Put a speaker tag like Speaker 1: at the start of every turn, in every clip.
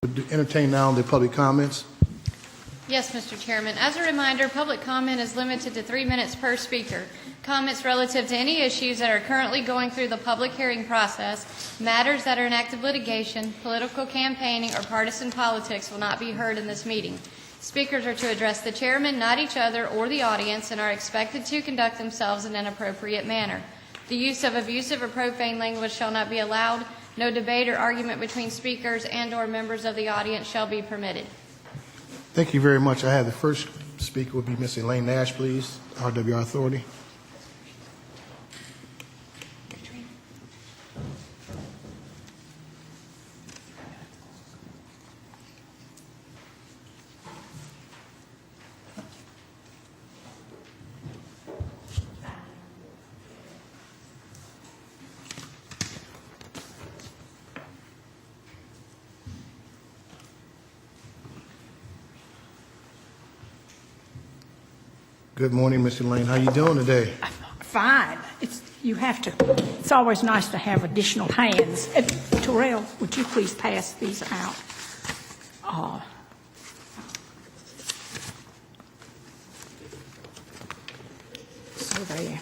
Speaker 1: Entertain now the public comments.
Speaker 2: Yes, Mr. Chairman. As a reminder, public comment is limited to 3 minutes per speaker. Comments relative to any issues that are currently going through the public hearing process, matters that are in active litigation, political campaigning, or partisan politics will not be heard in this meeting. Speakers are to address the chairman, not each other or the audience, and are expected to conduct themselves in an appropriate manner. The use of abusive or profane language shall not be allowed. No debate or argument between speakers and/or members of the audience shall be permitted.
Speaker 1: Thank you very much. I have the first speaker will be Ms. Elaine Nash, please, RWR Authority. Good morning, Ms. Elaine. How you doing today?
Speaker 3: Fine. It's always nice to have additional hands. Terrell, would you please pass these out? So there.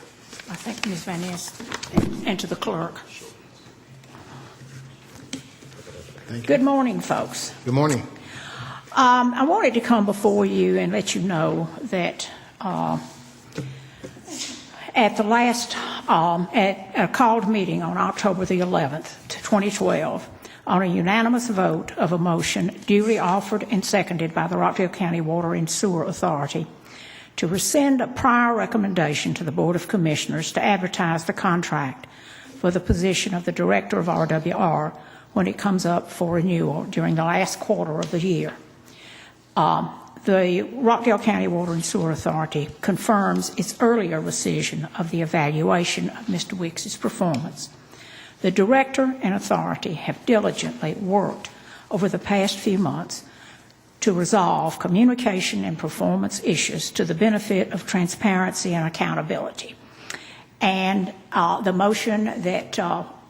Speaker 3: I think Ms. Van Ness and to the clerk.
Speaker 1: Thank you.
Speaker 3: Good morning, folks.
Speaker 1: Good morning.
Speaker 3: I wanted to come before you and let you know that at the last at a called meeting on October the 11th, 2012, on a unanimous vote of a motion duly offered and seconded by the Rockdale County Water and Sewer Authority to rescind a prior recommendation to the Board of Commissioners to advertise the contract for the position of the Director of RWR when it comes up for renewal during the last quarter of the year. The Rockdale County Water and Sewer Authority confirms its earlier rescission of the evaluation of Mr. Wicks's performance. The Director and Authority have diligently worked over the past few months to resolve communication and performance issues to the benefit of transparency and accountability. And the motion that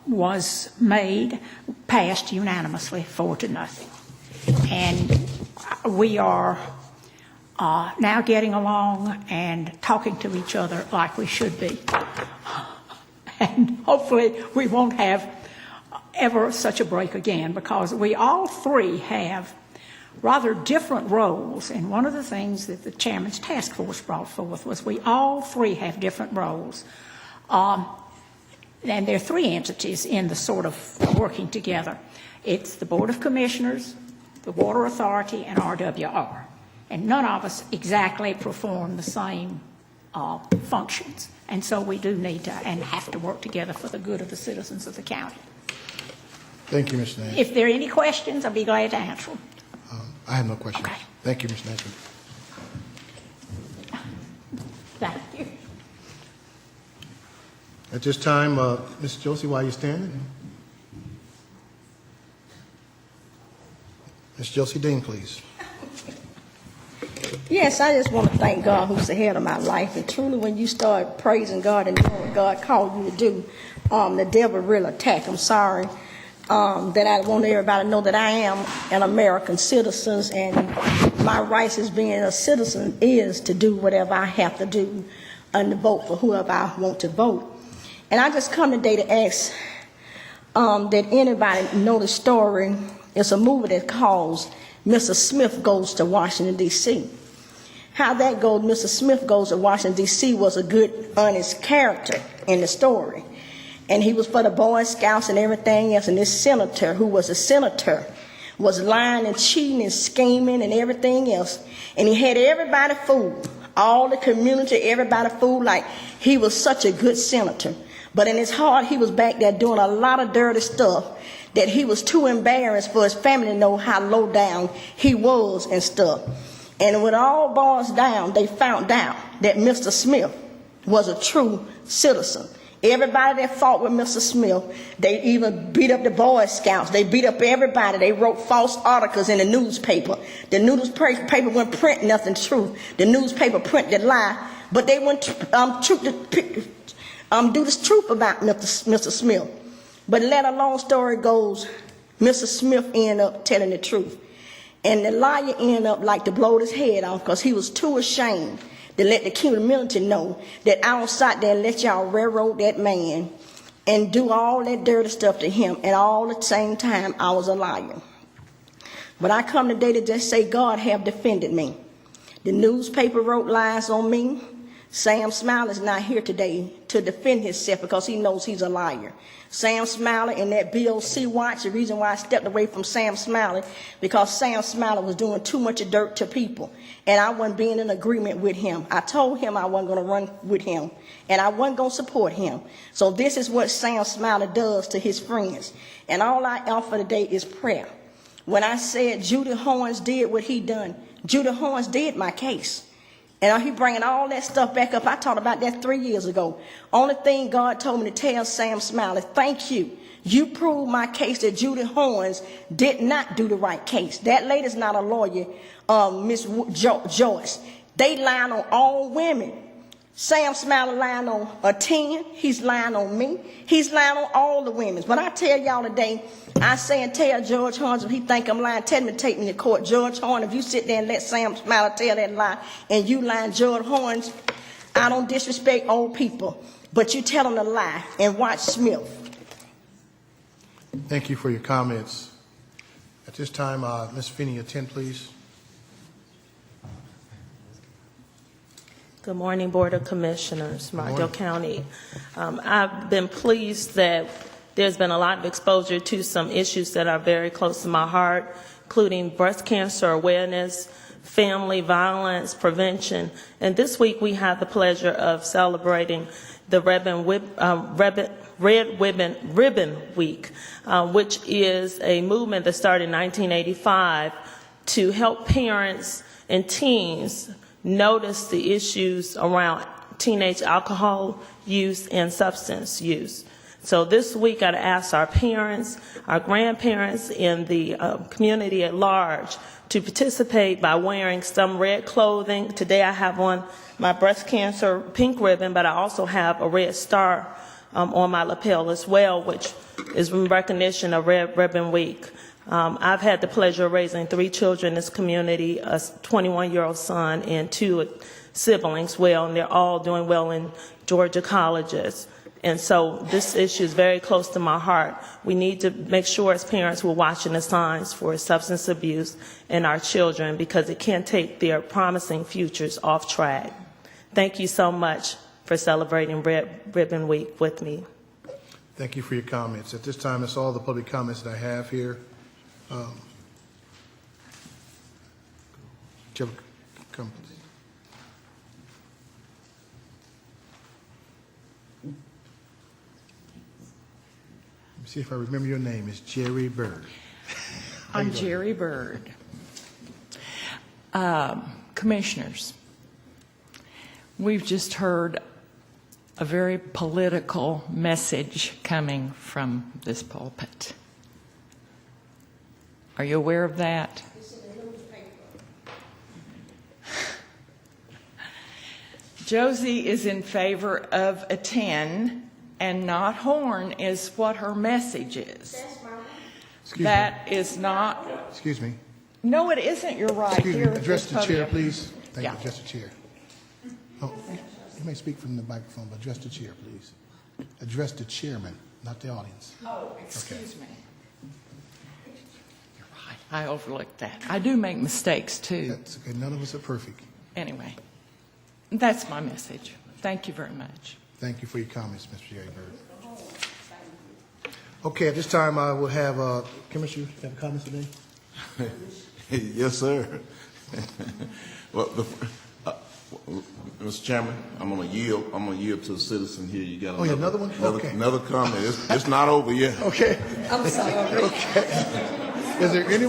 Speaker 3: was made passed unanimously 4-0. And we are now getting along and talking to each other like we should be. And hopefully we won't have ever such a break again, because we all three have rather different roles. And one of the things that the Chairman's Task Force brought forth was we all three have different roles. And there are three entities in the sort of working together. It's the Board of Commissioners, the Water Authority, and RWR. And none of us exactly perform the same functions. And so we do need to and have to work together for the good of the citizens of the county.
Speaker 1: Thank you, Ms. Nash.
Speaker 3: If there are any questions, I'll be glad to answer them.
Speaker 1: I have no questions.
Speaker 3: Okay.
Speaker 1: Thank you, Ms. Nash.
Speaker 3: Thank you.
Speaker 1: At this time, Ms. Josie, while you're standing, Ms. Josie Dean, please.
Speaker 4: Yes, I just want to thank God who's the head of my life. And truly, when you start praising God and doing what God called you to do, the devil really attacked. I'm sorry that I want everybody to know that I am an American citizen, and my rights as being a citizen is to do whatever I have to do and to vote for whoever I want to vote. And I just come today to ask that anybody know the story. It's a movie that calls Mr. Smith Goes to Washington, D.C. How that goes, Mr. Smith Goes to Washington, D.C. was a good, honest character in the story. And he was for the Boy Scouts and everything else. And this senator, who was a senator, was lying and cheating and scheming and everything else. And he had everybody fooled, all the community, everybody fooled, like he was such a good senator. But in his heart, he was back there doing a lot of dirty stuff that he was too embarrassed for his family to know how low down he was and stuff. And when it all boils down, they found out that Mr. Smith was a true citizen. Everybody that fought with Mr. Smith, they even beat up the Boy Scouts. They beat up everybody. They wrote false articles in the newspaper. The newspaper wouldn't print nothing true. The newspaper printed lie, but they wouldn't do this truth about Mr. Smith. But let a long story goes, Mr. Smith ended up telling the truth. And the liar ended up like to blow his head off because he was too ashamed to let the community know that I was sat there and let y'all railroad that man and do all that dirty stuff to him, and all at the same time I was a liar. But I come today to just say God have defended me. The newspaper wrote lies on me. Sam Smiley is not here today to defend himself because he knows he's a liar. Sam Smiley and that BOC watch, the reason why I stepped away from Sam Smiley, because Sam Smiley was doing too much dirt to people, and I wasn't being in agreement with him. I told him I wasn't going to run with him, and I wasn't going to support him. So this is what Sam Smiley does to his friends. And all I offer today is prayer. When I said Judy Horns did what he done, Judy Horns did my case. And he bringing all that stuff back up. I talked about that 3 years ago. Only thing God told me to tell Sam Smiley, thank you. You proved my case that Judy Horns did not do the right case. That lady's not a lawyer, Miss Joyce. They lying on all women. Sam Smiley lying on a 10. He's lying on me. He's lying on all the women. But I tell y'all today, I say and tell Judge Horns, if he think I'm lying, tell him to take me to court. Judge Horns, if you sit there and let Sam Smiley tell that lie, and you lying, Judge Horns, I don't disrespect old people, but you tell them to lie and watch Smith.
Speaker 1: Thank you for your comments. At this time, Ms. Finney, attend, please.
Speaker 5: Good morning, Board of Commissioners, Rockdale County. I've been pleased that there's been a lot of exposure to some issues that are very close to my heart, including breast cancer awareness, family violence prevention. And this week we have the pleasure of celebrating the Red Ribbon Week, which is a movement that started in 1985 to help parents and teens notice the issues around teenage alcohol use and substance use. So this week I'd ask our parents, our grandparents, and the community at large to participate by wearing some red clothing. Today I have on my breast cancer pink ribbon, but I also have a red star on my lapel as well, which is in recognition of Red Ribbon Week. I've had the pleasure of raising 3 children in this community, a 21-year-old son and 2 siblings, and they're all doing well in Georgia colleges. And so this issue is very close to my heart. We need to make sure as parents we're watching the signs for substance abuse in our children, because it can take their promising futures off track. Thank you so much for celebrating Red Ribbon Week with me.
Speaker 1: Thank you for your comments. At this time, that's all the public comments that I have here. Come, please. Let me see if I remember your name. It's Jerry Bird.
Speaker 6: I'm Jerry Bird. Commissioners, we've just heard a very political message coming from this pulpit. Are you aware of that? Josie is in favor of a 10 and not Horn is what her message is. That is not.
Speaker 1: Excuse me.
Speaker 6: No, it isn't. You're right.
Speaker 1: Excuse
Speaker 6: Here
Speaker 1: me. Address the chair, please. Thank
Speaker 6: Yeah.
Speaker 1: you. Address the chair. Oh, you may speak from the microphone, but address the chair, please. Address the chairman, not the audience.
Speaker 6: Oh, excuse me. You're right. I overlooked that. I do make mistakes, too.
Speaker 1: That's okay. None of us are perfect.
Speaker 6: Anyway, that's my message. Thank you very much.
Speaker 1: Thank you for your comments, Mr. Jerry Bird. Okay, at this time, I will have, Commissioner, you have comments today?
Speaker 7: Yes, sir. Well, Mr. Chairman, I'm going to yield. I'm going to yield to the citizen here. You got
Speaker 1: another one? Okay.
Speaker 7: Another comment. It's not over yet.
Speaker 1: Okay.
Speaker 4: I'm sorry.
Speaker 1: Okay. Is there any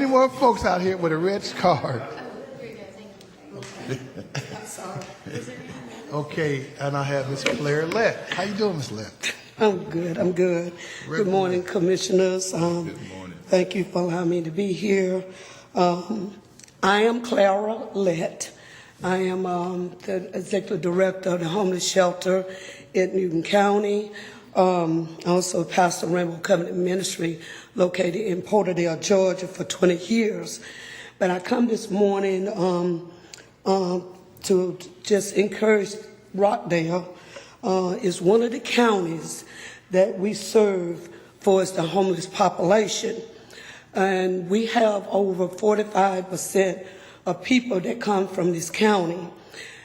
Speaker 1: more folks out here with a red card?
Speaker 4: I'm sorry.
Speaker 1: Okay, and I have Ms. Claire Lett. How you doing, Ms. Lett?
Speaker 8: I'm good. Good morning, Commissioners.
Speaker 7: Good morning.
Speaker 8: Thank you for allowing me to be here. I am Clara Lett. I am the Executive Director of the Homeless Shelter in Newton County. Also Pastor Rainbow Covenant Ministry located in Porterdale, Georgia for 20 years. But I come this morning to just encourage Rockdale. Is one of the counties that we serve for is the homeless population. And we have over 45% of people that come from this county.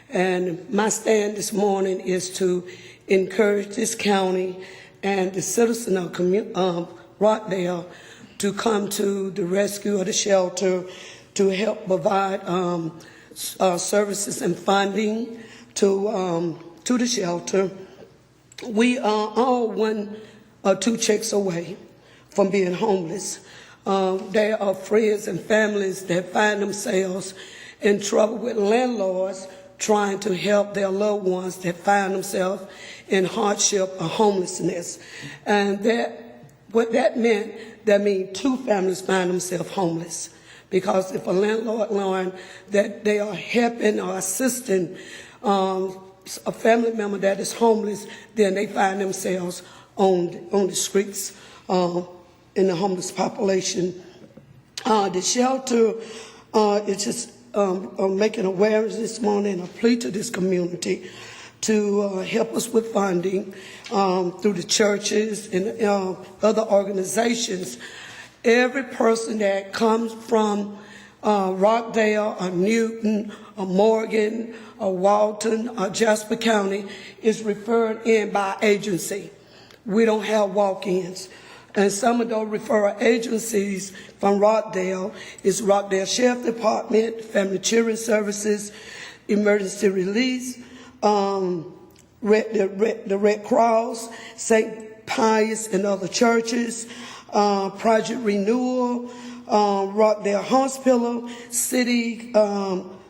Speaker 8: And my stand this morning is to encourage this county and the citizen of Rockdale to come to the rescue of the shelter to help provide services and funding to the shelter. We are all 1 or 2 checks away from being homeless. There are friends and families that find themselves in trouble with landlords trying to help their loved ones that find themselves in hardship or homelessness. And what that meant, that means 2 families find themselves homeless. Because if a landlord learns that they are helping or assisting a family member that is homeless, then they find themselves on the streets in the homeless population. The shelter is just making awareness this morning, a plea to this community to help us with funding through the churches and other organizations. Every person that comes from Rockdale or Newton or Morgan or Walton or Jasper County is referred in by agency. We don't have walk-ins. And some of those referral agencies from Rockdale is Rockdale Sheriff Department, Family Children Services, Emergency Release, the Red Cross, St. Pius and other churches, Project Renewal, Rockdale Hospital, City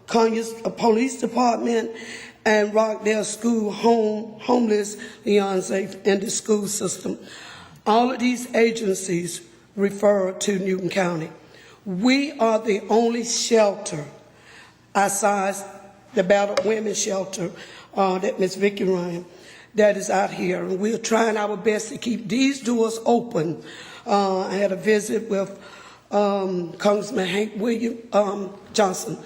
Speaker 8: Conyers Police Department, and Rockdale School Homeless Beyonce in the school system. All of these agencies refer to Newton County. We are the only shelter, besides the Battered Women's Shelter that Ms. Vicki ran, that is out here. And we are trying our best to keep these doors open. I had a visit with Congressman Hank Johnson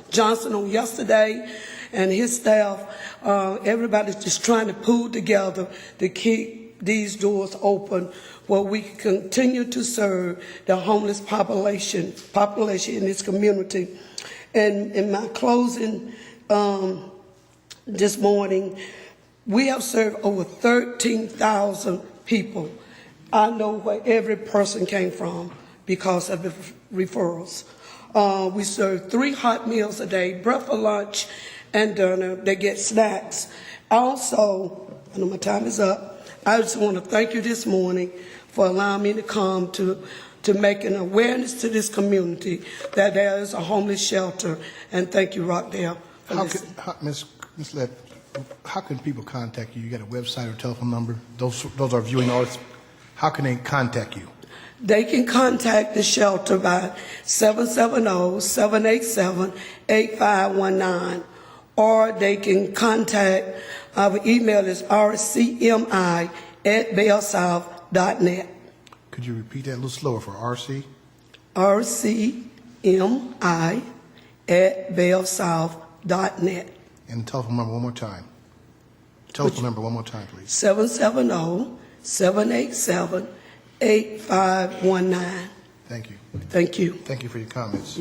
Speaker 8: on yesterday, and his staff. Everybody's just trying to pull together to keep these doors open where we can continue to serve the homeless population in this community. And in my closing this morning, we have served over 13,000 people. I know where every person came from because of the referrals. We serve 3 hot meals a day, breakfast, lunch, and dinner. They get snacks. Also, I know my time is up. I just want to thank you this morning for allowing me to come to make an awareness to this community that there is a homeless shelter. And thank you, Rockdale.
Speaker 1: Ms. Lett, how can people contact you? You got a website or telephone number? Those are viewing artists. How can they contact you?
Speaker 8: They can contact the shelter by 770-787-8519, or they can contact, our email is rcmi@bellsouth.net.
Speaker 1: Could you repeat that a little slower for RC?
Speaker 8: rcmi@bellsouth.net.
Speaker 1: And the telephone number one more time. Telephone number one more time, please.
Speaker 8: 770-787-8519.
Speaker 1: Thank you.
Speaker 8: Thank you.
Speaker 1: Thank you for your comments.